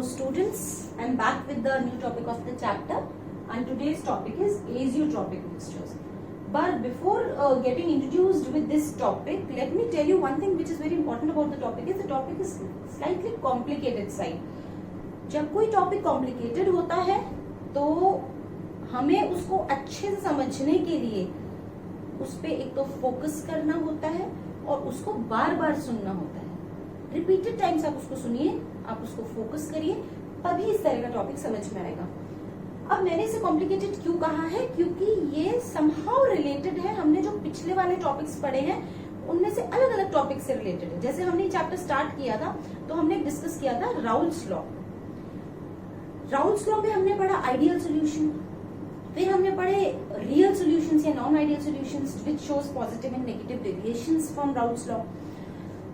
students, I'm back with the new topic of the chapter, and today's topic is azeotropic mixtures. But before getting introduced with this topic, let me tell you one thing which is very important about the topic is slightly complicated side. जब कोई topic complicated होता है तो हमें उसको अच्छे से समझने के लिए उस पे एक तो फोकस करना होता है और उसको बार बार सुनना होता है. रिपीटेड टाइम्स आप उसको सुनिए, आप उसको फोकस करिए, तभी इस तरह का टॉपिक समझ में आएगा. अब मैंने इसे कॉम्प्लिकेटेड क्यों कहा है, क्योंकि ये समहाउ रिलेटेड है. हमने जो पिछले वाले टॉपिक्स पढ़े हैं उनमें से अलग अलग टॉपिक से रिलेटेड है. जैसे हमने चैप्टर स्टार्ट किया था तो हमने डिस्कस किया था राउल्स लॉ. राउल्स लॉ में हमने पढ़ा आइडियल सोल्यूशन, फिर हमने पढ़े रियल सॉल्यूशंस या non ideal solutions which shows positive and negative deviations from Raoult's law.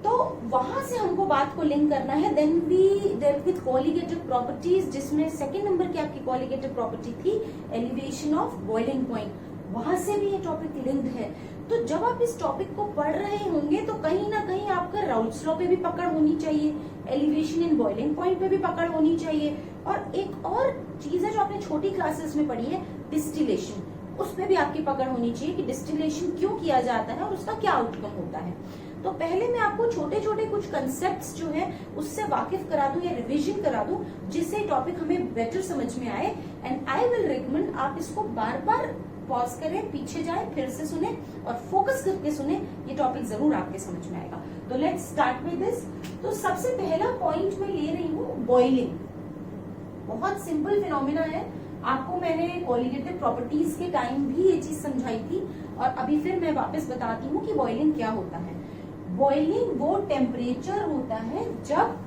तो वहां से हमको बात को लिंक करना है. Then we dealt with colligative properties, जिसमें सेकंड नंबर की आपकी कोलिगेटिव प्रॉपर्टी थी एलिवेशन ऑफ बॉइलिंग पॉइंट. वहां से भी ये टॉपिक लिंक्ड है. तो जब आप इस टॉपिक को पढ़ रहे होंगे तो कहीं ना कहीं आपका राउल्स लॉ पे भी पकड़ होनी चाहिए, एलिवेशन इन बॉइलिंग पॉइंट पे भी पकड़ होनी चाहिए, और एक और चीज है जो आपने छोटी क्लासेस में पढ़ी है डिस्टिलेशन, उस पे भी आपकी पकड़ होनी चाहिए कि डिस्टिलेशन क्यों किया जाता है और उसका क्या आउटकम होता है. तो पहले मैं आपको छोटे छोटे कुछ कंसेप्ट्स जो है उससे वाकिफ करा दूं या रिवीजन करा दूं, जिससे टॉपिक हमें बेटर समझ में आए. एंड आई विल रिकमेंड आप इसको बार बार पॉज करें, पीछे जाए, फिर से सुने और फोकस करके सुने. ये टॉपिक जरूर आपके समझ में आएगा. तो लेट्स स्टार्ट विद दिस. तो सबसे पहला पॉइंट मैं ले रही हूँ बॉइलिंग. बहुत सिंपल फिनोमिना है. आपको मैंने कोलिगेटिव प्रॉपर्टीज के टाइम भी ये चीज समझाई थी और अभी फिर मैं वापस बताती हूँ कि बॉइलिंग क्या होता है. बॉइलिंग वो टेम्परेचर होता है जब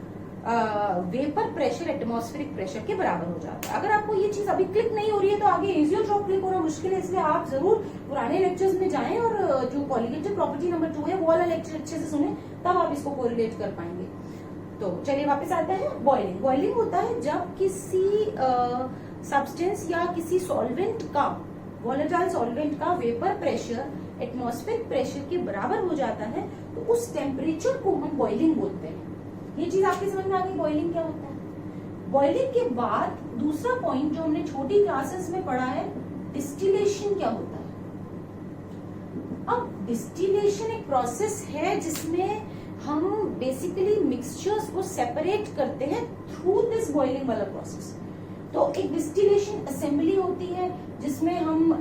वेपर प्रेशर एटमॉस्फेरिक प्रेशर के बराबर हो जाता है. अगर आपको ये चीज अभी क्लिक नहीं हो रही है तो आगे एजियोट्रोप क्लिक होना मुश्किल है, इसलिए आप जरूर पुराने लेक्चर्स में जाएं और जो कोलिगेटिव प्रॉपर्टी नंबर 2 है वो वाला लेक्चर अच्छे से सुने, तब आप इसको कोरिलेट कर पाएंगे. तो चलिए वापस आते हैं. बॉइलिंग बॉइलिंग होता है जब किसी सब्सटेंस या किसी सॉल्वेंट का, वोलेटाइल सॉल्वेंट का वेपर प्रेशर एटमॉस्फेरिक प्रेशर के बराबर हो जाता है, तो उस टेम्परेचर को हम बॉइलिंग बोलते हैं. ये चीज आपकी समझ में आ गई बॉइलिंग क्या होता है. बॉइलिंग के बाद दूसरा पॉइंट जो हमने छोटी क्लासेस में पढ़ा है, डिस्टिलेशन क्या होता है. अब डिस्टिलेशन एक प्रोसेस है जिसमें हम बेसिकली मिक्सचर्स को सेपरेट करते हैं थ्रू दिस बॉइलिंग वाला प्रोसेस. तो एक डिस्टिलेशन असेंबली होती है जिसमें हम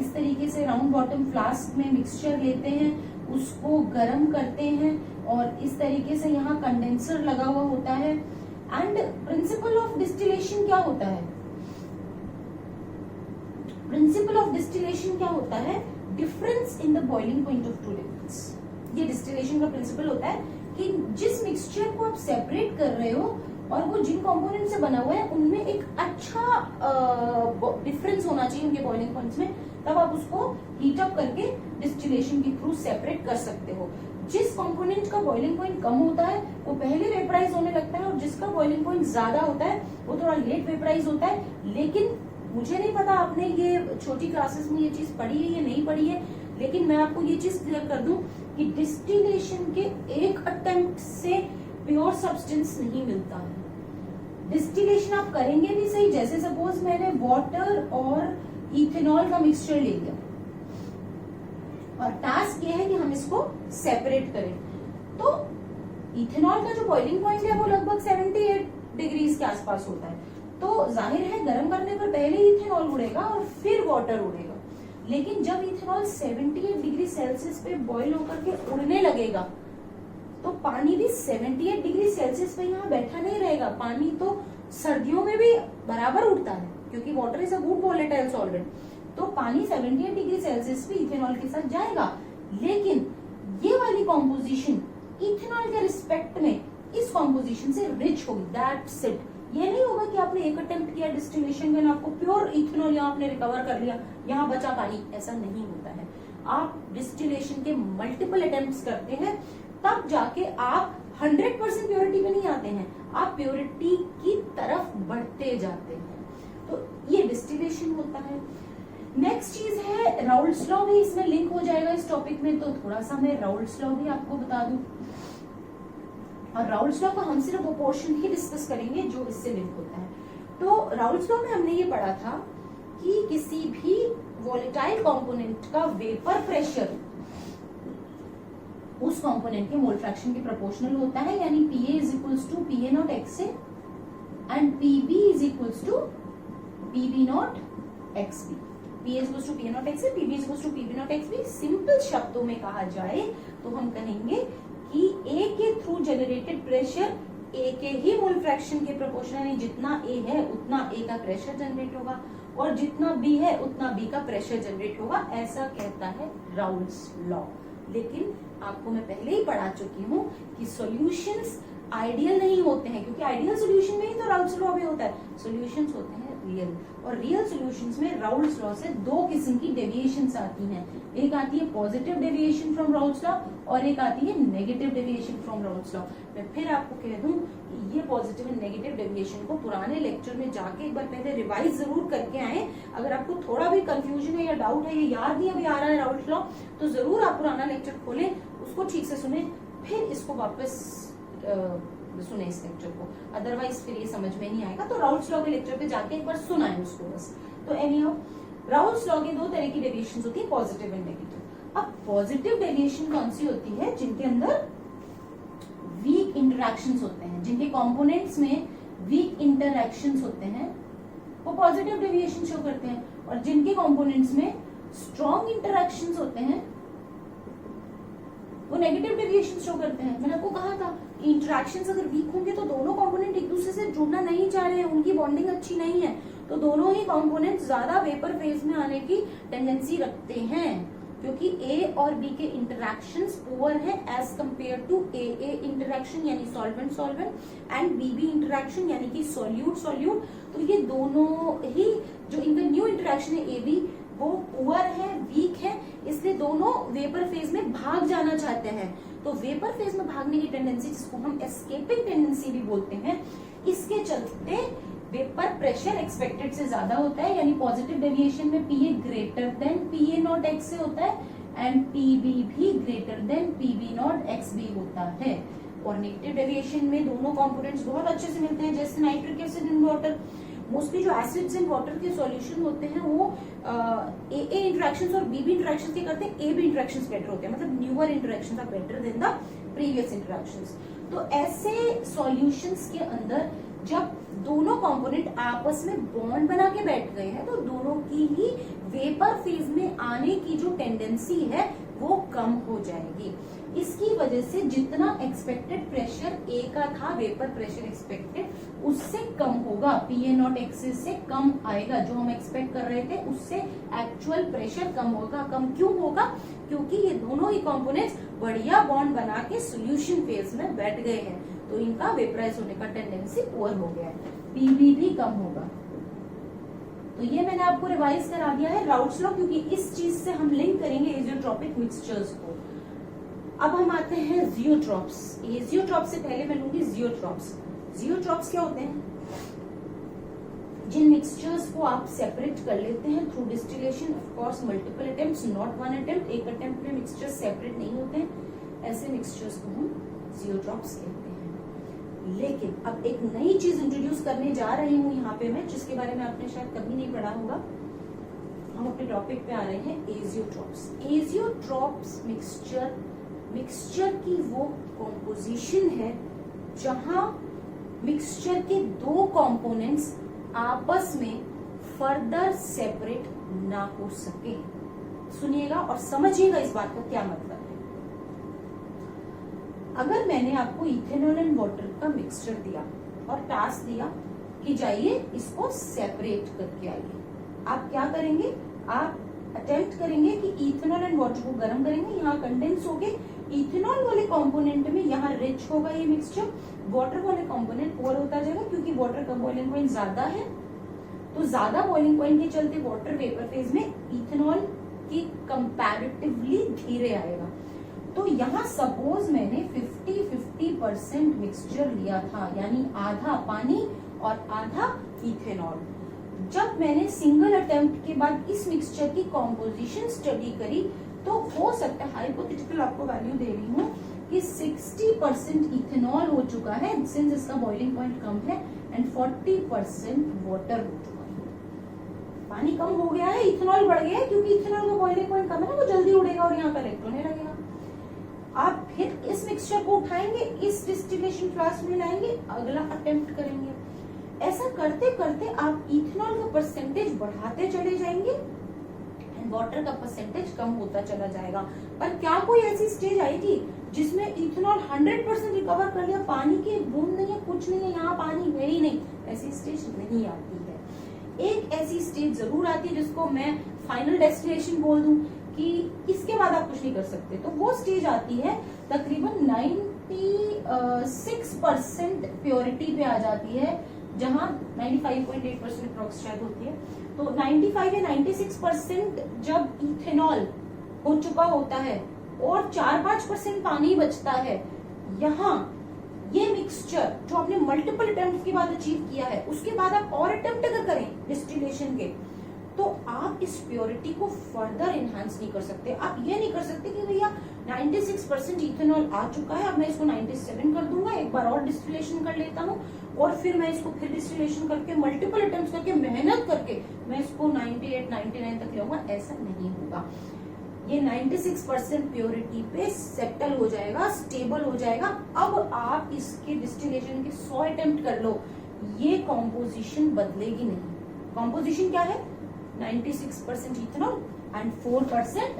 इस तरीके से राउंड बॉटम फ्लास्क में मिक्सचर लेते हैं, उसको गर्म करते हैं और इस तरीके से यहाँ कंडेंसर लगा हुआ होता है. एंड प्रिंसिपल ऑफ डिस्टिलेशन क्या होता है. प्रिंसिपल ऑफ डिस्टिलेशन क्या होता है, difference in the boiling point of two liquids. ये डिस्टिलेशन का प्रिंसिपल होता है कि जिस मिक्सचर को आप सेपरेट कर रहे हो और वो जिन कंपोनेंट से बना हुआ है उनमें एक अच्छा डिफरेंस होना चाहिए उनके बॉइलिंग पॉइंट्स में, तब आप उसको हीट अप करके डिस्टिलेशन के थ्रू सेपरेट कर सकते हो. जिस कंपोनेंट का बॉइलिंग पॉइंट कम होता है वो पहले वेपराइज होने लगता है और जिसका बॉइलिंग पॉइंट ज्यादा होता है वो थोड़ा लेट वेपराइज होता है. लेकिन मुझे नहीं पता आपने ये छोटी क्लासेस में ये चीज पढ़ी है या नहीं पढ़ी है, लेकिन मैं आपको ये चीज क्लियर कर दूं कि डिस्टिलेशन के एक अटेम्प्ट से प्योर सब्सटेंस नहीं मिलता है. डिस्टिलेशन आप करेंगे भी सही, जैसे सपोज मैंने वाटर और इथेनॉल का मिक्सचर ले लिया और टास्क ये है कि हम इसको सेपरेट करें. तो इथेनॉल का जो बॉइलिंग पॉइंट है वो लगभग 78 डिग्रीज के आसपास होता है. तो जाहिर है गर्म करने पर पहले इथेनॉल उड़ेगा और फिर वाटर उड़ेगा. लेकिन जब इथेनॉल 78 डिग्री सेल्सियस पे बॉइल होकर के उड़ने लगेगा तो पानी भी 78 डिग्री सेल्सियस पे यहाँ बैठा नहीं रहेगा. पानी तो सर्दियों में भी बराबर उड़ता है क्योंकि water is a good volatile solvent. तो पानी 78 डिग्री सेल्सियस पे इथेनॉल के साथ जाएगा. लेकिन ये वाली कॉम्पोजिशन इथेनॉल के रिस्पेक्ट में इस कॉम्पोजिशन से रिच होगी. That's it. ये नहीं होगा कि आपने एक अटेम्प्ट किया डिस्टिलेशन में आपको प्योर इथेनॉल यहाँ आपने रिकवर कर लिया, यहाँ बचा पानी. ऐसा नहीं होता है. आप डिस्टिलेशन के मल्टीपल अटेम्प्ट्स करते हैं तब जाके आप 100% प्योरिटी पे नहीं आते हैं, आप प्योरिटी की तरफ बढ़ते जाते हैं. तो ये डिस्टिलेशन होता है. नेक्स्ट चीज है राउल्स लॉ, भी इसमें लिंक हो जाएगा इस टॉपिक में, तो थोड़ा सा मैं राउल्स लॉ भी आपको बता दूं. और राउल्स लॉ का हम सिर्फ वो पोर्शन ही डिस्कस करेंगे जो इससे लिंक होता है। तो राउल्स लॉ में हमने ये पढ़ा था कि किसी भी वोलेटाइल कंपोनेंट का वेपर प्रेशर उस कंपोनेंट के मोल फ्रैक्शन के प्रोपोर्शनल होता है, यानी PA is equals to PA not XA and PB is equals to PB not XB। PA is equals to PA not XA, PB is equals to PB not XB। Simple शब्दों में कहा जाए तो हम कहेंगे कि A के through generated pressure A के ही मोल फ्रैक्शन के प्रोपोर्शनल, यानी जितना A है उतना A का प्रेशर जनरेट होगा और जितना B है उतना B का प्रेशर जनरेट होगा, ऐसा कहता है राउल्स लॉ। लेकिन आपको मैं पहले ही पढ़ा चुकी हूँ कि सॉल्यूशंस आइडियल नहीं होते हैं, क्योंकि आइडियल सॉल्यूशन में ही तो राउल्स लॉ भी होता है। सॉल्यूशंस होते हैं रियल, और रियल सॉल्यूशंस में राउल्स लॉ से दो किस्म की डेविएशंस आती हैं। एक आती है positive deviation from Raoult's law और एक आती है negative deviation from Raoult's law. मैं फिर आपको कह दूं कि ये पॉजिटिव एंड नेगेटिव डेविएशन को पुराने लेक्चर में जाके एक बार पहले रिवाइज जरूर करके आए। अगर आपको थोड़ा भी कंफ्यूजन है या डाउट है, ये याद नहीं अभी आ रहा है राउल्स लॉ, तो जरूर आप पुराना लेक्चर खोलें, उसको ठीक से सुने, फिर इसको वापस सुने इस लेक्चर को, अदरवाइज फिर ये समझ में नहीं आएगा। तो राउल्स लॉ के लेक्चर पे जाके एक बार सुनाए उसको बस। तो एनीहाउ राउल्स लॉ के दो तरह की डेविएशंस होती है, पॉजिटिव एंड नेगेटिव। अब पॉजिटिव डेविएशन कौन सी होती है? जिनके अंदर वीक इंटरैक्शंस होते हैं, जिनके कंपोनेंट्स में वीक इंटरैक्शंस होते हैं, वो पॉजिटिव डेविएशन शो करते हैं। और जिनके कंपोनेंट्स में स्ट्रॉन्ग इंटरैक्शंस होते हैं वो नेगेटिव डेविएशन शो करते हैं। मैंने आपको कहा था कि इंटरैक्शंस अगर वीक होंगे तो दोनों कंपोनेंट एक दूसरे से जुड़ना नहीं चाह रहे हैं, उनकी बॉन्डिंग अच्छी नहीं है, तो दोनों ही कंपोनेंट ज्यादा वेपर फेज में आने की टेंडेंसी रखते हैं, क्योंकि A और B के इंटरैक्शंस पुअर है as compare to AA interaction यानी solvent solvent and BB interaction यानी कि सॉल्यूट सॉल्यूट। तो ये दोनों ही जो इनका न्यू इंटरैक्शन है AB वो पुअर है, वीक है, इसलिए दोनों वेपर फेज में भाग जाना चाहते हैं। तो वेपर फेज में भागने की टेंडेंसी, जिसको हम एस्केपिंग टेंडेंसी भी बोलते हैं, इसके चलते वेपर प्रेशर एक्सपेक्टेड से ज्यादा होता है, यानी पॉजिटिव डेविएशन में PA greater than PA not XA होता है एंड PB भी greater than PB not XB होता है। और नेगेटिव डेविएशन में दोनों कंपोनेंट्स बहुत अच्छे से मिलते हैं, जैसे nitric acid and water. Mostly जो एसिड्स एंड वाटर के सॉल्यूशन होते हैं वो AA इंटरैक्शंस और BB इंटरैक्शंस क्या करते हैं, AB इंटरैक्शंस बेटर होते हैं, मतलब newer interactions are better than the previous interactions. तो ऐसे सॉल्यूशंस के अंदर जब दोनों कंपोनेंट आपस में बॉन्ड बना के बैठ गए हैं तो दोनों की ही वेपर फेज में आने की जो टेंडेंसी है वो कम हो जाएगी। इसकी वजह से जितना एक्सपेक्टेड प्रेशर A का था, वेपर प्रेशर एक्सपेक्टेड उससे कम होगा, PA नॉट XA से कम आएगा। जो हम एक्सपेक्ट कर रहे थे उससे एक्चुअल प्रेशर कम होगा। कम क्यों होगा? क्योंकि ये दोनों ही कंपोनेंट्स बढ़िया बॉन्ड बना के सोल्यूशन फेज में बैठ गए हैं, तो इनका वेपराइज होने का टेंडेंसी पुअर हो गया है, PB भी कम होगा। तो ये मैंने आपको रिवाइज करा दिया है राउल्स लॉ, क्योंकि इस चीज से हम लिंक करेंगे एजियोट्रॉपिक मिक्सचर्स को। अब हम आते हैं जियोट्रॉप्स। एजियोट्रॉप से पहले मैं लूंगी जियोट्रॉप्स। जियोट्रॉप्स क्या होते हैं? जिन मिक्सचर्स को आप सेपरेट कर लेते हैं through distillation, of course multiple attempts, not one attempt, एक अटेम्प्ट में मिक्सचर्स सेपरेट नहीं होते हैं, ऐसे मिक्सचर्स को हम जियोट्रॉप्स कहते हैं। लेकिन अब एक नई चीज इंट्रोड्यूस करने जा रही हूँ यहाँ पे मैं, जिसके बारे में आपने शायद कभी नहीं पढ़ा होगा। हम अपने टॉपिक पे आ रहे हैं एजियोट्रॉप्स। एजियोट्रॉप्स मिक्सचर की वो कॉम्पोजिशन है जहां मिक्सचर के दो कंपोनेंट्स आपस में फर्दर सेपरेट ना हो सके। सुनिएगा और समझिएगा इस बात का क्या मतलब है। अगर मैंने आपको इथेनॉल एंड वाटर का मिक्सचर दिया और टास्क दिया कि जाइए इसको सेपरेट करके आइए, आप क्या करेंगे? आप अटेम्प्ट करेंगे कि इथेनॉल एंड वाटर को गर्म करेंगे, यहाँ कंडेंस हो गए, इथेनॉल वाले कंपोनेंट में यहाँ रिच होगा ये मिक्सचर, वाटर वाले कंपोनेंट पुअर होता जाएगा, क्योंकि वाटर का बॉइलिंग पॉइंट ज्यादा है, तो ज्यादा बॉइलिंग पॉइंट के चलते वाटर वेपर फेज में इथेनॉल की कंपैरेटिवली धीरे आएगा। तो यहाँ सपोज मैंने 50-50% मिक्सचर लिया था, यानी आधा पानी और आधा इथेनॉल। जब मैंने सिंगल अटेम्प्ट के बाद इस मिक्सचर की कॉम्पोजिशन स्टडी करी तो हो सकता है, हाइपोथेटिकल आपको वैल्यू दे रही हूँ, कि कि 60% इथेनॉल हो चुका है सिंस इसका बॉइलिंग पॉइंट कम है एंड 40% वाटर हो चुका है। पानी कम हो गया है, इथेनॉल बढ़ गया है, क्योंकि इथेनॉल का बॉइलिंग पॉइंट कम है ना, वो जल्दी उड़ेगा और यहाँ पे इलेक्ट्रॉन लगेगा। आप फिर इस मिक्सचर को उठाएंगे, इस डिस्टिलेशन फ्लास्क में लाएंगे, अगला अटेम्प्ट करेंगे। ऐसा करते करते आप इथेनॉल का परसेंटेज बढ़ाते चले जाएंगे एंड वाटर का परसेंटेज कम होता चला जाएगा। पर क्या कोई ऐसी स्टेज आई थी जिसमें इथेनॉल 100% रिकवर कर लिया, पानी की बूंद नहीं है, कुछ नहीं है, यहाँ पानी है ही नहीं? ऐसी स्टेज नहीं आती है। एक ऐसी स्टेज जरूर आती है जिसको मैं फाइनल डेस्टिनेशन बोल दूं कि इसके बाद आप कुछ नहीं कर सकते। तो वो स्टेज आती है तकरीबन 96% प्योरिटी पे आ जाती है, जहां 95.8% अप्रॉक्स शायद होती है। तो 95 या 96% जब इथेनॉल हो चुका होता है और 4-5% पानी बचता है, यहाँ ये मिक्सचर जो आपने मल्टीपल अटेम्प्ट के बाद अचीव किया है, उसके बाद आप और अटेम्प्ट अगर करें डिस्टिलेशन के, तो आप इस प्योरिटी को फर्दर एनहांस नहीं कर सकते। आप ये नहीं कर सकते कि भैया 96% इथेनॉल आ चुका है, अब मैं इसको 97 कर दूंगा, एक बार और डिस्टिलेशन कर लेता हूँ और फिर मैं इसको फिर डिस्टिलेशन करके मल्टीपल अटेम्प्ट्स करके मेहनत करके मैं इसको 98-99 तक लाऊंगा। ऐसा नहीं होगा। ये 96% प्योरिटी पे सेटल हो जाएगा, स्टेबल हो जाएगा। अब आप इसके डिस्टिलेशन के 100 अटेम्प्ट कर लो, ये कॉम्पोजिशन बदलेगी नहीं। कॉम्पोजिशन क्या है? 96% इथेनॉल एंड 4%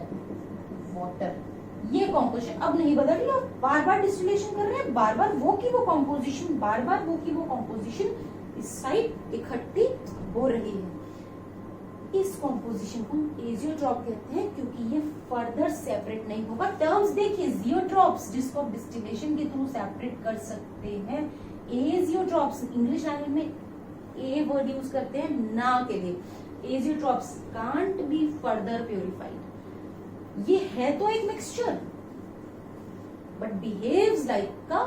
वाटर। ये कॉम्पोजिशन अब नहीं बदल रही। आप बार बार डिस्टिलेशन कर रहे हैं, बार बार वो की वो कॉम्पोजिशन, बार बार वो की वो कॉम्पोजिशन इस साइड इकट्ठी हो रही है। इस कॉम्पोजिशन को एजियोट्रॉप कहते हैं, क्योंकि ये फर्दर सेपरेट नहीं होगा। टर्म्स देखिए, जियोट्रॉप्स जिसको आप डिस्टिलेशन के थ्रू सेपरेट कर सकते हैं, एजियोट्रॉप्स इंग्लिश लैंग्वेज में ए वर्ड यूज करते हैं ना के लिए। Azeotropes can't be further purified. ये है तो एक mixture but behaves like a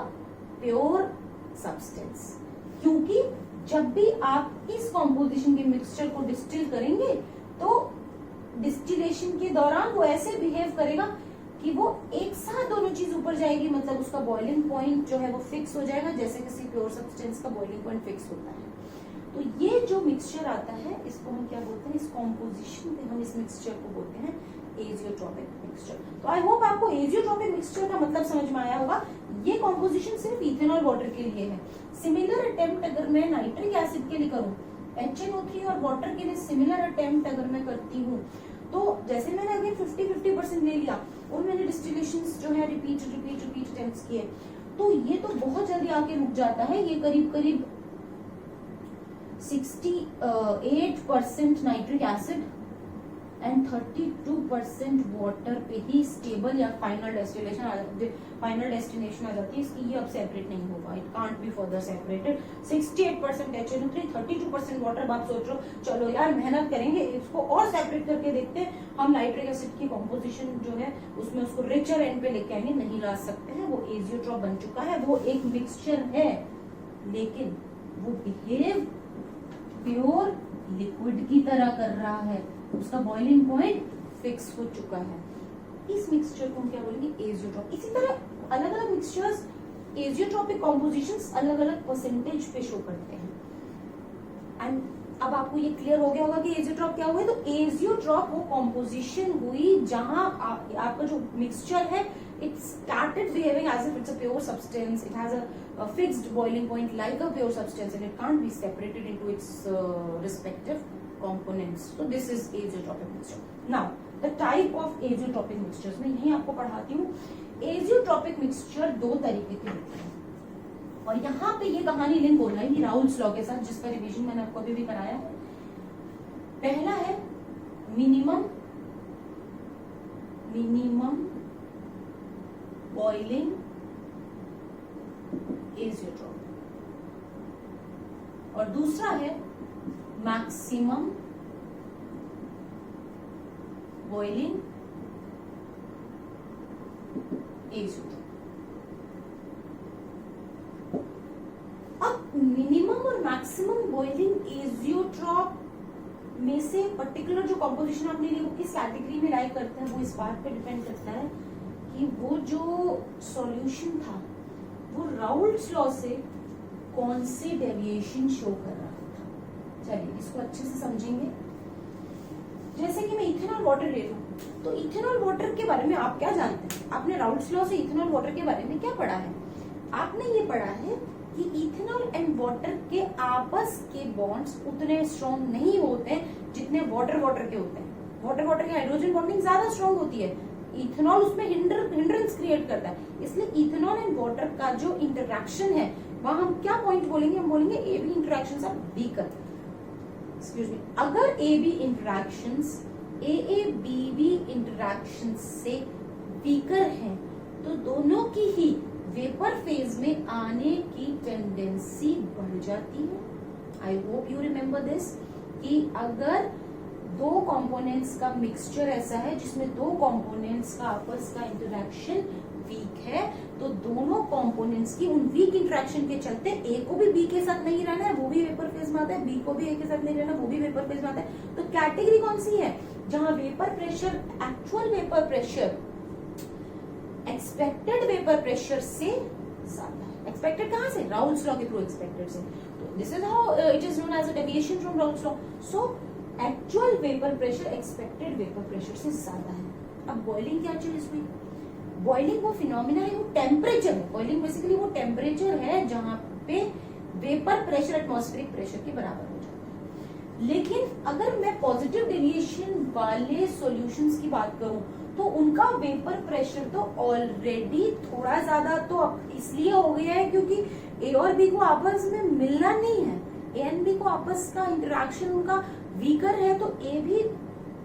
pure substance, क्योंकि जब भी आप इस कॉम्पोजिशन के मिक्सचर को डिस्टिल करेंगे तो डिस्टिलेशन के दौरान वो ऐसे बिहेव करेगा कि वो एक साथ दोनों चीज ऊपर जाएगी, मतलब उसका बॉइलिंग पॉइंट जो है वो फिक्स हो जाएगा, जैसे किसी प्योर सब्सटेंस का बॉइलिंग पॉइंट फिक्स होता है। तो ये जो मिक्सचर आता है, इसको हम क्या बोलते हैं? इस कॉम्पोजिशन पे हम इस मिक्सचर को बोलते हैं एजियोट्रॉपिक मिक्सचर। तो आई होप आपको एजियोट्रॉपिक मिक्सचर का मतलब समझ में आया होगा। ये कॉम्पोजिशन सिर्फ इथेनॉल वाटर के लिए है। सिमिलर अटेम्प्ट अगर मैं नाइट्रिक एसिड के लिए करूं, HNO3 और वाटर के लिए सिमिलर अटेम्प्ट अगर मैं करती हूँ, तो जैसे मैंने अगर 50-50% ले लिया और मैंने डिस्टिलेशन जो है रिपीट अटेम्प्ट्स किए, तो ये तो बहुत जल्दी आके रुक जाता है। ये करीब करीब 68% नाइट्रिक एसिड एंड 32% वाटर पे ही स्टेबल या फाइनल डेस्टिनेशन आ जाती है इसकी। ये अब सेपरेट नहीं होगा, it can't be further separated. 68% HNO3, 32% water. आप सोच रहे हो चलो यार मेहनत करेंगे, इसको और सेपरेट करके देखते हैं, हम नाइट्रिक एसिड की कॉम्पोजिशन जो है उसमें उसको रिचर एंड पे लेके आएंगे। नहीं ला सकते हैं, वो एजियोट्रॉप बन चुका है, वो एक मिक्सचर है, लेकिन वो बिहेव प्योर लिक्विड की तरह कर रहा है, उसका बॉइलिंग पॉइंट फिक्स हो चुका है। इस मिक्सचर को हम क्या बोलेंगे? एजियोट्रॉप। इसी तरह अलग अलग मिक्सचर्स एजियोट्रॉपिक कॉम्पोजिशंस अलग अलग परसेंटेज पे शो करते हैं। एंड अब आपको ये क्लियर हो गया होगा कि एजियोट्रॉप क्या हुआ है। तो एजियोट्रॉप वो कॉम्पोजिशन हुई जहां आपका जो मिक्सचर है, it started behaving as if it's a pure substance. It has a fixed boiling point like a pure substance, and it can't be separated into its respective components. So this is azeotropic mixture. Now the type of azeotropic mixtures मैं यही आपको पढ़ाती हूँ। azeotropic mixture दो तरीके के होते हैं, और यहाँ पे ये कहानी लिंक हो रही है राउल्स लॉ के साथ, जिसका रिवीजन मैंने आपको अभी भी कराया है। पहला है मिनिमम बॉइलिंग एजियोट्रॉप, और दूसरा है मैक्सिमम बॉइलिंग एजियोट्रॉप। अब मिनिमम और मैक्सिमम बॉइलिंग एजियोट्रॉप में से पर्टिकुलर जो कॉम्पोजिशन आपने ली वो किस कैटेगरी में लाइक करते हैं, वो इस बात पे डिपेंड करता है कि वो जो सॉल्यूशन था वो राउल्ट्स लॉ से कौन से डेविएशन शो कर रहा था। चलिए इसको अच्छे से समझेंगे। जैसे कि मैं इथेनॉल वाटर ले लूं, तो इथेनॉल वाटर के बारे में आप क्या जानते हैं? आपने राउल्ट्स लॉ से इथेनॉल वाटर के बारे में क्या पढ़ा है? आपने ये पढ़ा है कि इथेनॉल एंड वाटर के आपस के बॉन्ड्स उतने स्ट्रॉन्ग नहीं होते जितने वाटर वाटर के होते हैं। वाटर वाटर की हाइड्रोजन बॉन्डिंग ज्यादा स्ट्रॉन्ग होती है, इथेनॉल उसमें हिंड्रेंस क्रिएट करता है। इसलिए इथेनॉल एंड वाटर का जो इंटरैक्शन है वहां हम क्या पॉइंट बोलेंगे? हम बोलेंगे A B interactions are weaker. Excuse me, अगर A B interactions A B B interaction से वीकर हैं तो दोनों की ही वेपर फेज में आने की टेंडेंसी बढ़ जाती है। I hope you remember this कि अगर दो कंपोनेंट्स का मिक्सचर ऐसा है जिसमें दो कंपोनेंट्स का आपस का इंटरैक्शन वीक है, तो दोनों कंपोनेंट्स की उन वीक इंटरैक्शन के चलते ए को भी बी के साथ नहीं रहना है, वो भी वेपर फेज में आता है, बी को भी ए के साथ नहीं रहना, वो भी वेपर फेज में आता है। तो कैटेगरी कौन सी है? जहां vapour pressure, actual vapour pressure expected vapour pressure से ज्यादा है। एक्सपेक्टेड कहां से? राउल्ट्स लॉ के थ्रू एक्सपेक्टेड से। तो this is how it is known as a deviation from Raoult's law. So actual vapour pressure expected vapour pressure से ज्यादा है। अब बॉइलिंग क्या चीज हुई? बॉइलिंग वो फिनोमिना है, वो टेम्परेचर है। बॉइलिंग बेसिकली वो टेम्परेचर है जहां पे वेपर प्रेशर एटमॉस्फेरिक प्रेशर के बराबर हो जाता है। लेकिन अगर मैं पॉजिटिव डेविएशन वाले सॉल्यूशंस की बात करूं तो उनका वेपर प्रेशर तो ऑलरेडी थोड़ा ज्यादा तो इसलिए हो गया है क्योंकि ए और बी को आपस में मिलना नहीं है। ए एंड बी को आपस का इंटरेक्शन उनका वीकर है, तो ए भी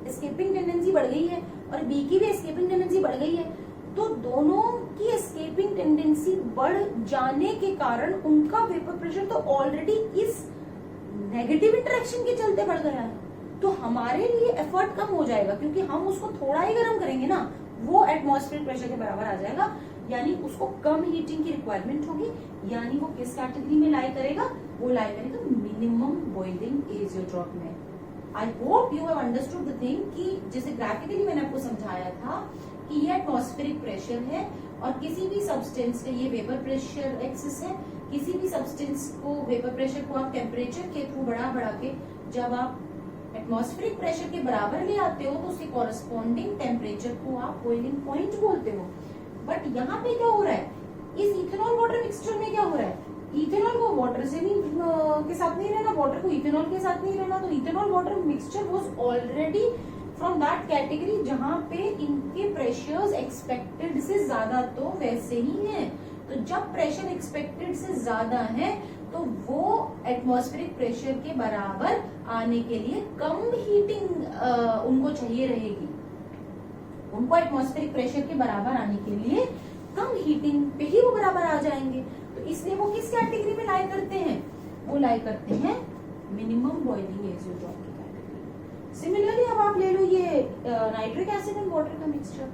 एस्केपिंग टेंडेंसी बढ़ गई है और बी की भी एस्केपिंग टेंडेंसी बढ़ गई है। तो दोनों की एस्केपिंग टेंडेंसी बढ़ जाने के कारण उनका वेपर प्रेशर तो ऑलरेडी इस नेगेटिव इंटरेक्शन के चलते बढ़ गया है। तो हमारे लिए एफर्ट कम हो जाएगा क्योंकि हम उसको थोड़ा ही गर्म करेंगे ना, वो एटमॉस्फेरिक प्रेशर के बराबर आ जाएगा, यानी उसको कम हीटिंग की रिक्वायरमेंट होगी। यानी वो किस कैटेगरी में लाई करेगा? वो लाई करेगा मिनिमम बॉइलिंग एजियोट्रॉप में। I hope you have understood the thing कि जैसे ग्राफिकली मैंने आपको समझाया था कि ये एटमॉस्फेरिक प्रेशर है और किसी भी सब्सटेंस का ये वेपर प्रेशर एक्सिस है। किसी भी सब्सटेंस को वेपर प्रेशर को आप टेम्परेचर के थ्रू बढ़ा के जब आप एटमॉस्फेरिक प्रेशर के बराबर ले आते हो तो उसके कॉरेस्पॉन्डिंग टेम्परेचर को आप बॉइलिंग पॉइंट बोलते हो। बट यहाँ पे क्या हो रहा है? इस इथेनॉल वाटर मिक्सचर में क्या हो रहा है? इथेनॉल को वाटर से नहीं के साथ नहीं रहना, वाटर को इथेनॉल के साथ नहीं रहना। तो ethanol water mixture was already from that category जहां पे इनके प्रेशर्स एक्सपेक्टेड से ज्यादा तो वैसे ही हैं। तो जब प्रेशर एक्सपेक्टेड से ज्यादा है तो वो एटमॉस्फेरिक प्रेशर के बराबर आने के लिए कम हीटिंग उनको चाहिए रहेगी। उनको एटमॉस्फेरिक प्रेशर के बराबर आने के लिए कम हीटिंग पे ही वो बराबर आ जाएंगे। तो इसलिए वो किस कैटेगरी में लाई करते हैं? वो लाई करते हैं मिनिमम बॉइलिंग एजियोट्रॉप की कैटेगरी। सिमिलरली अब आप ले लो ये नाइट्रिक एसिड एंड वाटर का mixture.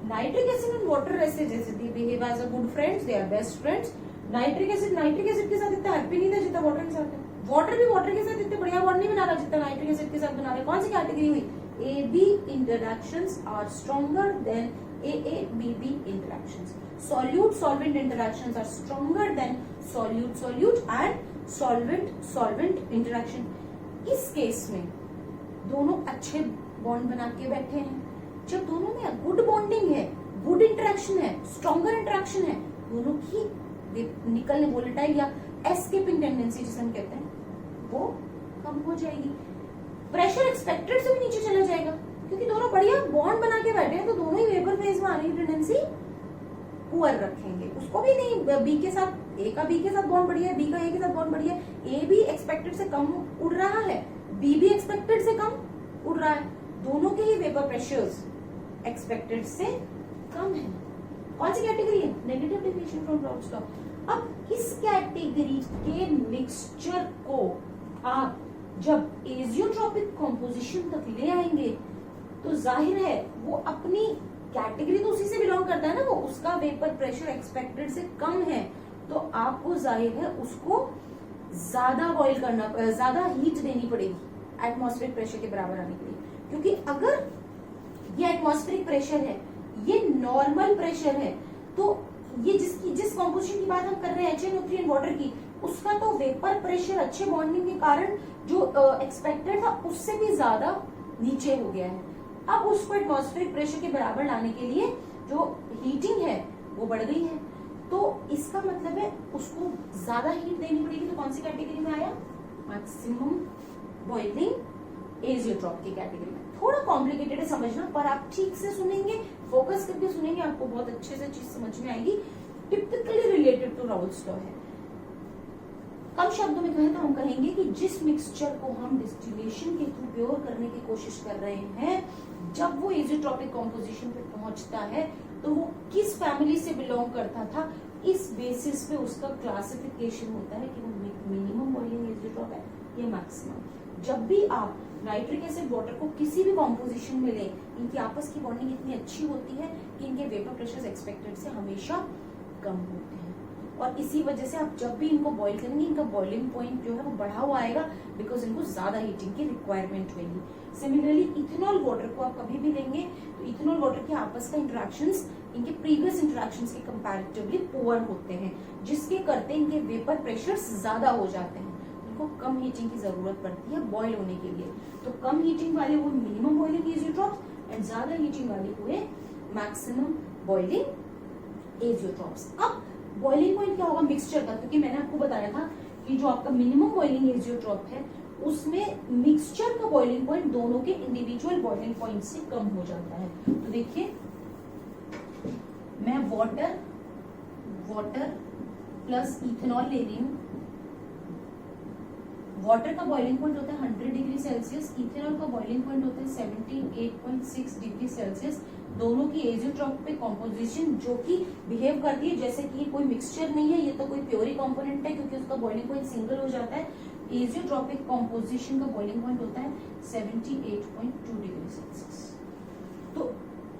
Nitric acid and water ऐसे जैसे they behave as a good friends, they are best friends. Nitric acid के साथ इतना हैप्पी नहीं था जितना वाटर के साथ है। वाटर भी वाटर के साथ इतने बढ़िया बॉन्ड नहीं बना रहा जितना नाइट्रिक एसिड के साथ बना रहा है। कौन सी कैटेगरी हुई? A B interactions are stronger than A B B interactions. Solute solvent interactions are stronger than solute solute and solvent solvent interaction. इस केस में दोनों अच्छे बॉन्ड बना के बैठे हैं। जब दोनों में गुड बॉन्डिंग है, गुड इंटरैक्शन है, स्ट्रॉन्गर इंटरैक्शन है, दोनों की निकलने वोलेटाइल या एस्केपिंग टेंडेंसी जिसे हम कहते हैं वो कम हो जाएगी। प्रेशर एक्सपेक्टेड से भी नीचे चला जाएगा क्योंकि दोनों बढ़िया बॉन्ड बना के बैठे हैं, तो दोनों ही वेपर फेज में आने की टेंडेंसी पुअर रखेंगे। उसको भी नहीं बी के साथ, ए का बी के साथ बॉन्ड बढ़िया है, बी का ए के साथ बॉन्ड बढ़िया है, ए भी एक्सपेक्टेड से कम उड़ रहा है, बी भी एक्सपेक्टेड से कम उड़ रहा है, दोनों के ही वेपर प्रेशर्स एक्सपेक्टेड से कम है। कौन सी कैटेगरी है? Negative deviation from Raoult's law. अब इस कैटेगरी के मिक्सचर को आप जब एजियोट्रॉपिक कॉम्पोजिशन तक ले आएंगे तो जाहिर है वो अपनी कैटेगरी तो उसी से बिलोंग करता है ना, वो उसका वेपर प्रेशर एक्सपेक्टेड से कम है, तो आपको जाहिर है उसको ज्यादा बॉइल करना, ज्यादा हीट देनी पड़ेगी एटमॉस्फेरिक प्रेशर के बराबर आने के लिए। क्योंकि अगर ये एटमॉस्फेरिक प्रेशर है, ये नॉर्मल प्रेशर है। तो ये जिस कॉम्पोजिशन की बात हम कर रहे हैं HNO3 एंड वाटर की, उसका तो वेपर प्रेशर अच्छे बॉन्डिंग के कारण जो एक्सपेक्टेड था उससे भी ज्यादा नीचे हो गया है। अब उसको एटमॉस्फेरिक प्रेशर के बराबर लाने के लिए जो हीटिंग है वो बढ़ गई है, तो इसका मतलब है उसको ज्यादा हीट देनी पड़ेगी। तो कौन सी कैटेगरी में आया? मैक्सिमम बॉइलिंग एजियोट्रॉप की कैटेगरी में। थोड़ा कॉम्प्लिकेटेड है समझना, पर आप ठीक से सुनेंगे, फोकस करके सुनेंगे, आपको बहुत अच्छे से चीज समझ में आएगी। Typically related to Raoult's law है। कम शब्दों में कहें तो हम कहेंगे कि जिस मिक्सचर को हम डिस्टिलेशन के थ्रू प्योर करने की कोशिश कर रहे हैं, जब वो एजियोट्रॉपिक कॉम्पोजिशन पे पहुंचता है तो वो किस फैमिली से बिलोंग करता था, इस बेसिस पे उसका क्लासिफिकेशन होता है कि वो मिनिमम बॉइलिंग एजियोट्रॉप है या मैक्सिमम। जब भी आप नाइट्रिक एसिड वाटर को किसी भी कॉम्पोजिशन में लें, इनकी आपस की बॉन्डिंग इतनी अच्छी होती है कि इनके वेपर प्रेशर एक्सपेक्टेड से हमेशा कम होते हैं, और इसी वजह से आप जब भी इनको बॉईल करेंगे इनका बॉइलिंग पॉइंट जो है वो बढ़ा हुआ आएगा, बिकॉज इनको ज्यादा हीटिंग की रिक्वायरमेंट होगी। सिमिलरली इथेनॉल वाटर को आप कभी भी लेंगे तो इथेनॉल वाटर के आपस का इंटरेक्शंस इनके प्रीवियस इंटरेक्शंस के कंपैरेटिवली पुअर होते हैं, जिसके करते इनके वेपर प्रेशर्स ज्यादा हो जाते हैं, इनको कम हीटिंग की जरूरत पड़ती है बॉईल होने के लिए। तो कम हीटिंग वाले हुए मिनिमम बॉइलिंग एजियोट्रॉप्स एंड ज्यादा हीटिंग वाले हुए मैक्सिमम बॉइलिंग एजियोट्रॉप्स। अब बॉइलिंग पॉइंट क्या होगा मिक्सचर का, क्योंकि मैंने आपको बताया था कि जो आपका मिनिमम बॉइलिंग एजियोट्रॉप है उसमें मिक्सचर का बॉइलिंग पॉइंट दोनों के इंडिविजुअल बॉइलिंग पॉइंट से कम हो जाता है। तो देखिए मैं वाटर प्लस इथेनॉल ले रही हूँ। वाटर का बॉइलिंग पॉइंट होता है 100 डिग्री सेल्सियस, इथेनॉल का बॉइलिंग पॉइंट होता है 78.6 डिग्री सेल्सियस। दोनों की एजियोट्रॉप पे कॉम्पोजिशन जो कि बिहेव करती है जैसे कि ये कोई मिक्सचर नहीं है, ये तो कोई प्योरी कंपोनेंट है, क्योंकि उसका बॉइलिंग पॉइंट सिंगल हो जाता है। एजियोट्रॉपिक कॉम्पोजिशन का बॉइलिंग पॉइंट होता है 78.2 डिग्री सेल्सियस। तो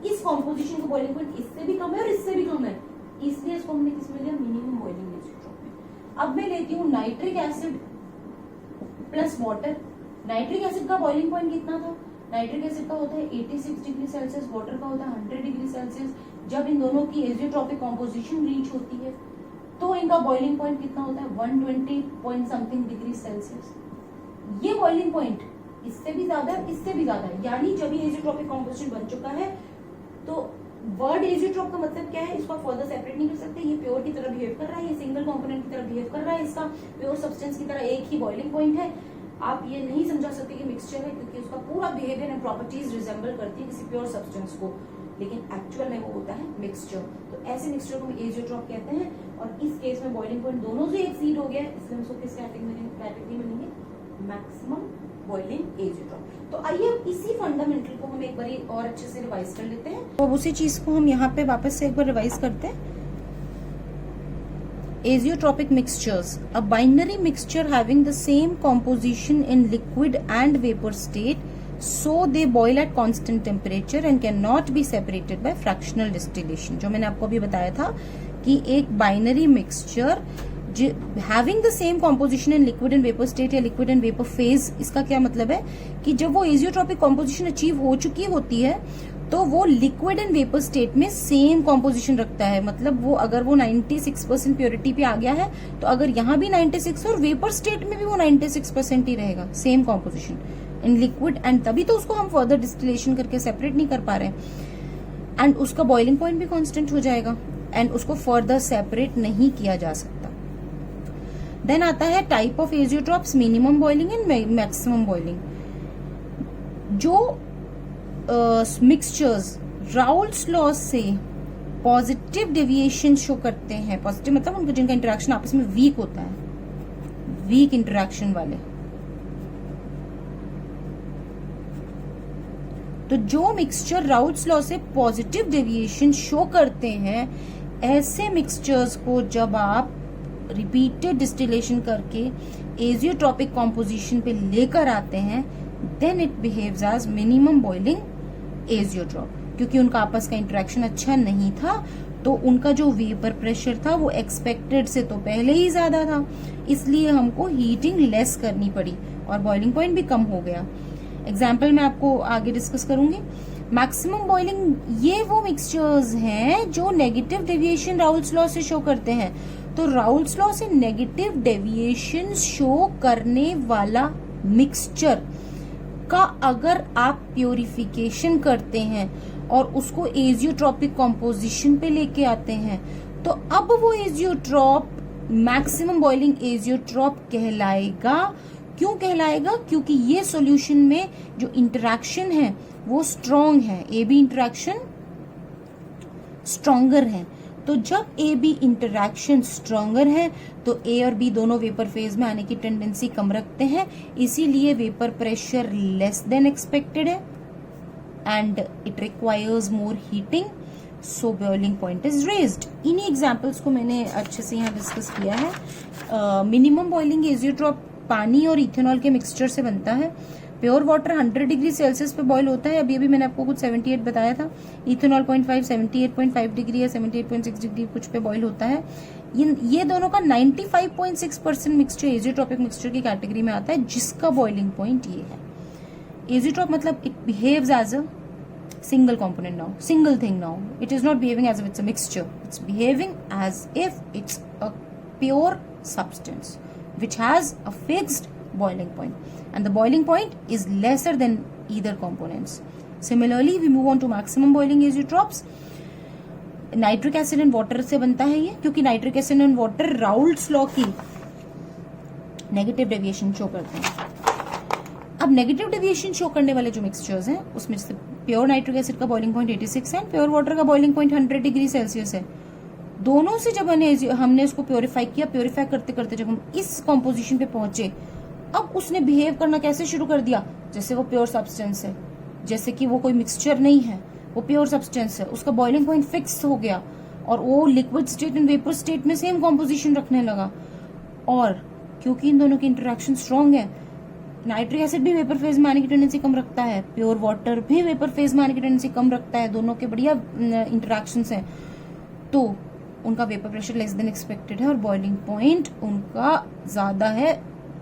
इस कॉम्पोजिशन का बॉइलिंग पॉइंट इससे भी कम है और इससे भी कम है, इसलिए इसको हमने किस में लिया? मिनिमम बॉइलिंग एजियोट्रॉप में। अब मैं लेती हूँ nitric acid plus water. Nitric acid का बॉइलिंग पॉइंट कितना था? नाइट्रिक एसिड का होता है 86 डिग्री सेल्सियस, वाटर का होता है 100 डिग्री सेल्सियस। जब इन दोनों की एजियोट्रॉपिक कॉम्पोजिशन रीच होती है तो इनका बॉइलिंग पॉइंट कितना होता है? 120 पॉइंट समथिंग डिग्री सेल्सियस। ये बॉइलिंग पॉइंट इससे भी ज्यादा है, इससे भी ज्यादा है, यानी जब ये एजियोट्रॉपिक कॉम्पोजिशन बन चुका है तो वर्ड एजियोट्रॉप का मतलब क्या है? इसको फर्दर सेपरेट नहीं कर सकते, ये प्योर की तरह बिहेव कर रहा है, ये सिंगल कंपोनेंट की तरह बिहेव कर रहा है, इसका प्योर सब्सटेंस की तरह एक ही बॉइलिंग पॉइंट है। आप ये नहीं समझा सकते कि मिक्सचर है, क्योंकि उसका पूरा बिहेवियर एंड प्रॉपर्टीज रिजेंबल करती है किसी प्योर सब्सटेंस को, लेकिन एक्चुअल में वो होता है मिक्सचर। तो ऐसे मिक्सचर को हम एजियोट्रॉप कहते हैं, और इस केस में बॉइलिंग पॉइंट दोनों से एक्सीड हो गया है, इसलिए हम उसको किस कैटेगरी में लेंगे? Maximum boiling azeotrope. तो आइए इसी फंडामेंटल को हम एक बार और अच्छे से रिवाइज कर लेते हैं। तो उसी चीज को हम यहाँ पे वापस से एक बार रिवाइज करते हैं। Azeotropic mixtures, a binary mixture having the same composition in liquid and vapor state, so they boil at constant temperature and cannot be separated by fractional distillation। जो मैंने आपको अभी बताया था कि एक binary mixture having the same composition in liquid and vapour state या liquid and vapour phase, इसका क्या मतलब है कि जब वो एजियोट्रॉपिक कॉम्पोजिशन अचीव हो चुकी होती है तो वो लिक्विड एंड वेपर स्टेट में सेम कॉम्पोजिशन रखता है। मतलब वो अगर वो 96% प्योरिटी पे आ गया है तो अगर यहाँ भी 96 और वेपर स्टेट में भी वो 96% ही रहेगा, same composition in liquid and, तभी तो उसको हम फर्दर डिस्टिलेशन करके सेपरेट नहीं कर पा रहे हैं। एंड उसका बॉइलिंग पॉइंट भी कांस्टेंट हो जाएगा एंड उसको फर्दर सेपरेट नहीं किया जा सकता। देन आता है type of azeotropes, minimum boiling and maximum boiling. जो मिक्सचर्स राउल्ट्स लॉ से पॉजिटिव डेविएशन शो करते हैं, पॉजिटिव मतलब उनका जिनका इंटरेक्शन आपस में वीक होता है, वीक इंटरेक्शन वाले, तो जो मिक्सचर राउल्ट्स लॉ से पॉजिटिव डेविएशन शो करते हैं, ऐसे मिक्सचर्स को जब आप रिपीटेड डिस्टिलेशन करके एजियोट्रॉपिक कॉम्पोजिशन पे लेकर आते हैं, then it behaves as minimum boiling azeotrope. क्योंकि उनका आपस का इंटरेक्शन अच्छा नहीं था तो उनका जो वेपर प्रेशर था वो एक्सपेक्टेड से तो पहले ही ज्यादा था, इसलिए हमको हीटिंग लेस करनी पड़ी और बॉइलिंग पॉइंट भी कम हो गया। एग्जाम्पल मैं आपको आगे डिस्कस करूंगी। मैक्सिमम बॉइलिंग ये वो मिक्सचर्स हैं जो नेगेटिव डेविएशन राउल्स लॉ से शो करते हैं। तो राउल्स लॉ से नेगेटिव डेविएशन शो करने वाला मिक्सचर का अगर आप प्योरिफिकेशन करते हैं और उसको एजियोट्रॉपिक कॉम्पोजिशन पे लेके आते हैं तो अब वो एजियोट्रॉप मैक्सिमम बॉइलिंग एजियोट्रॉप कहलाएगा। क्यों कहलाएगा? क्योंकि ये सॉल्यूशन में जो इंटरेक्शन है वो स्ट्रॉन्ग है, ए बी इंटरेक्शन स्ट्रॉन्गर है। तो जब ए बी इंटरेक्शन स्ट्रॉन्गर है तो ए और बी दोनों वेपर फेज में आने की टेंडेंसी कम रखते हैं, इसीलिए vapour pressure less than expected है and it requires more heating, so boiling point is raised. इन्हीं एग्जांपल्स को मैंने अच्छे से यहाँ डिस्कस किया है। मिनिमम बॉइलिंग एजियोट्रॉप पानी और इथेनॉल के मिक्सचर से बनता है। प्योर वाटर 100 डिग्री सेल्सियस पे बॉईल होता है। अभी मैंने आपको कुछ 78 बताया था। इथेनॉल 0.5 78.5 डिग्री या 78.6 डिग्री कुछ पे बॉईल होता है। ये दोनों का 95.6% मिक्सचर एजियोट्रॉपिक मिक्सचर की कैटेगरी में आता है, जिसका बॉइलिंग पॉइंट ये है। एजियोट्रॉप मतलब it behaves as a single component now, single thing now. It is not behaving as if it's a mixture. It's behaving as if it's a pure substance which has a fixed boiling point, and the boiling point is lesser than either components. Similarly, we move on to maximum boiling azeotrops. Nitric acid and water से बनता है ये, क्योंकि nitric acid and water Raoult's law की negative deviation show करते हैं। अब negative deviation show करने वाले जो मिक्सचर्स हैं उसमें से प्योर नाइट्रिक एसिड का बॉइलिंग पॉइंट 86 है, प्योर वाटर का बॉइलिंग पॉइंट 100 डिग्री सेल्सियस है। दोनों से जब हमने इसको प्योरीफाई किया, प्योरीफाई करते करते जब हम इस कॉम्पोजिशन पे पहुंचे, अब उसने बिहेव करना कैसे शुरू कर दिया? जैसे वो प्योर सब्सटेंस है, जैसे कि वो कोई मिक्सचर नहीं है, वो प्योर सब्सटेंस है। उसका बॉइलिंग पॉइंट फिक्स हो गया और वो liquid state and vapour state में सेम कॉम्पोजिशन रखने लगा। और क्योंकि इन दोनों की इंटरेक्शन स्ट्रॉन्ग है, नाइट्रिक एसिड भी वेपर फेज में आने की टेंडेंसी कम रखता है, प्योर वाटर भी वेपर फेज में आने की टेंडेंसी कम रखता है। दोनों के बढ़िया इंटरेक्शंस हैं, तो उनका vapour pressure less than expected है और बॉइलिंग पॉइंट उनका ज्यादा है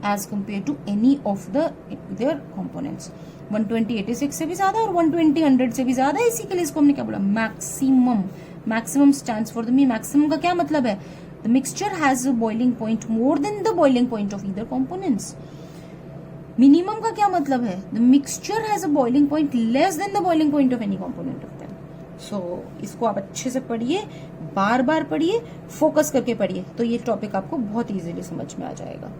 as compare to any of their components. 120 86 से भी ज्यादा और 120 100 से भी ज्यादा। इसी के लिए इसको हमने क्या बोला? Maximum. Maximum stands for the mean. Maximum का क्या मतलब है? The mixture has a boiling point more than the boiling point of either components. Minimum का क्या मतलब है? The mixture has a boiling point less than the boiling point of any component of them. So इसको आप अच्छे से पढ़िए, बार बार पढ़िए, फोकस करके पढ़िए, तो ये टॉपिक आपको बहुत इजीली समझ में आ जाएगा।